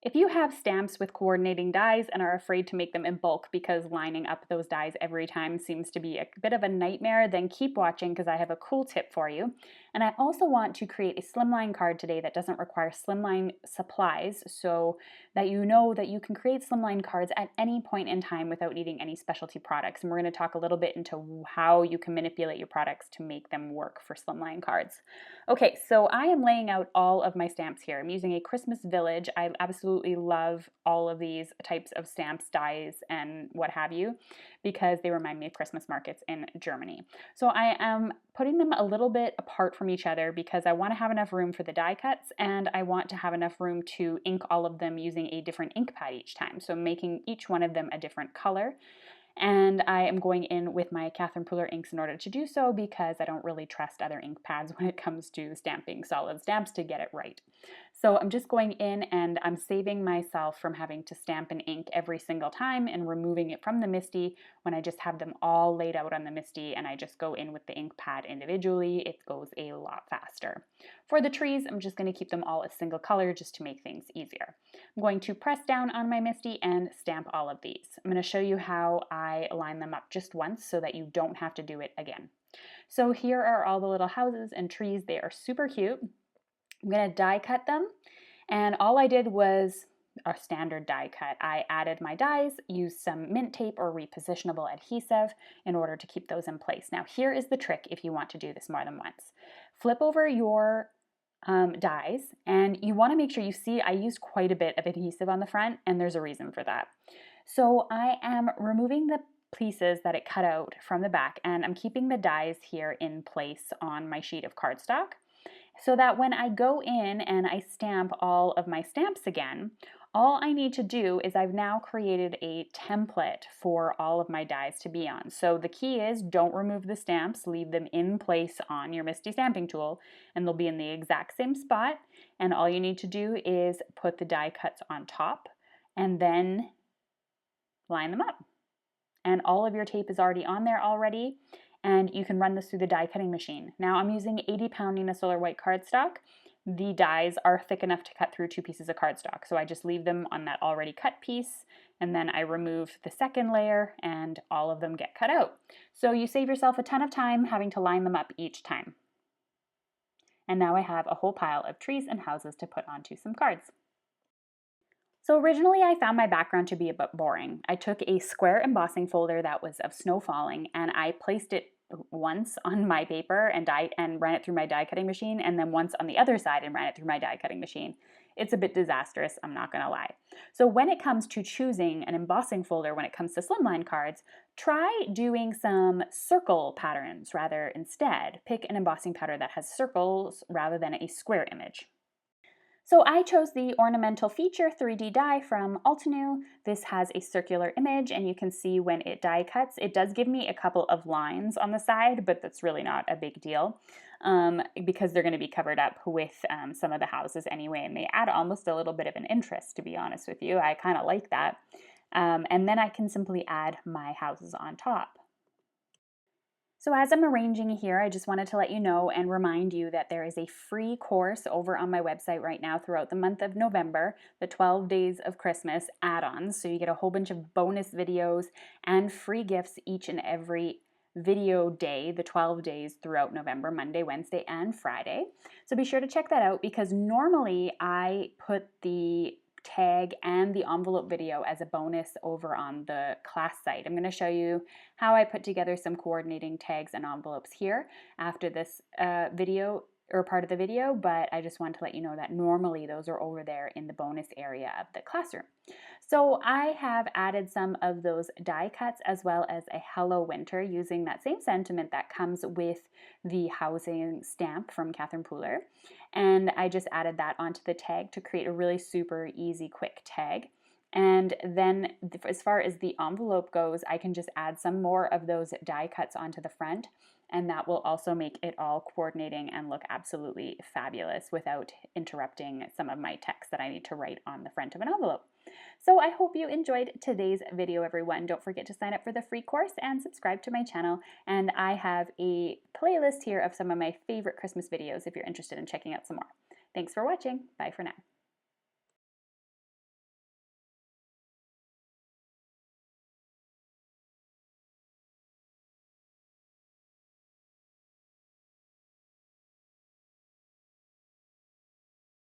If you have stamps with coordinating dies and are afraid to make them in bulk because lining up those dies every time seems to be a bit of a nightmare, then keep watching because I have a cool tip for you. And I also want to create a slimline card today that doesn't require slimline supplies, so that you know that you can create slimline cards at any point in time without needing any specialty products. And we're going to talk a little bit into how you can manipulate your products to make them work for slimline cards. Okay, so I am laying out all of my stamps here. I'm using a Christmas Village. I absolutely love all of these types of stamps, dies, and what have you, because they remind me of Christmas markets in Germany. So I am putting them a little bit apart from each other because I want to have enough room for the die cuts, and I want to have enough room to ink all of them using a different ink pad each time. So making each one of them a different color. And I am going in with my Catherine Pooler inks in order to do so because I don't really trust other ink pads when it comes to stamping solid stamps to get it right. So I'm just going in and I'm saving myself from having to stamp and ink every single time and removing it from the Misti when I just have them all laid out on the Misti and I just go in with the ink pad individually. It goes a lot faster. For the trees, I'm just going to keep them all a single color just to make things easier. I'm going to press down on my Misti and stamp all of these. I'm going to show you how I line them up just once so that you don't have to do it again. So here are all the little houses and trees. They are super cute. I'm going to die cut them, and all I did was a standard die cut. I added my dies, used some mint tape or repositionable adhesive in order to keep those in place. Now here is the trick if you want to do this more than once. Flip over your dies, and you want to make sure you see I used quite a bit of adhesive on the front, and there's a reason for that. So I am removing the pieces that it cut out from the back, and I'm keeping the dies here in place on my sheet of cardstock, so that when I go in and I stamp all of my stamps again, all I need to do is I've now created a template for all of my dies to be on. So the key is don't remove the stamps, leave them in place on your Misti stamping tool, and they'll be in the exact same spot. And all you need to do is put the die cuts on top and then line them up. And all of your tape is already on there already, and you can run this through the die cutting machine. Now I'm using 80-pound Neenah Solar White cardstock. The dies are thick enough to cut through 2 pieces of cardstock, so I just leave them on that already cut piece, and then I remove the second layer and all of them get cut out. So you save yourself a ton of time having to line them up each time. And now I have a whole pile of trees and houses to put onto some cards. So originally I found my background to be a bit boring. I took a square embossing folder that was of snow falling, and I placed it once on my paper and ran it through my die cutting machine, and then once on the other side and ran it through my die cutting machine. It's a bit disastrous, I'm not gonna lie. So when it comes to choosing an embossing folder when it comes to slimline cards, try doing some circle patterns rather instead. Pick an embossing pattern that has circles rather than a square image. So I chose the Ornamental Feature 3D die from Altenew. This has a circular image, and you can see when it die cuts, it does give me a couple of lines on the side, but that's really not a big deal because they're going to be covered up with some of the houses anyway, and they add almost a little bit of an interest, to be honest with you. I kind of like that. And then I can simply add my houses on top. So as I'm arranging here, I just wanted to let you know and remind you that there is a free course over on my website right now throughout the month of November, the 12 Days of Christmas add-ons. So you get a whole bunch of bonus videos and free gifts each and every video day, the 12 days throughout November, Monday, Wednesday, and Friday. So be sure to check that out because normally I put the tag and the envelope video as a bonus over on the class site. I'm going to show you how I put together some coordinating tags and envelopes here after this video or part of the video, but I just want to let you know that normally those are over there in the bonus area of the classroom. So I have added some of those die cuts as well as a Hello Winter using that same sentiment that comes with the housing stamp from Catherine Pooler. And I just added that onto the tag to create a really super easy, quick tag. And then as far as the envelope goes, I can just add some more of those die cuts onto the front, and that will also make it all coordinating and look absolutely fabulous without interrupting some of my text that I need to write on the front of an envelope. So I hope you enjoyed today's video, everyone. Don't forget to sign up for the free course and subscribe to my channel. And I have a playlist here of some of my favorite Christmas videos if you're interested in checking out some more. Thanks for watching. Bye for now.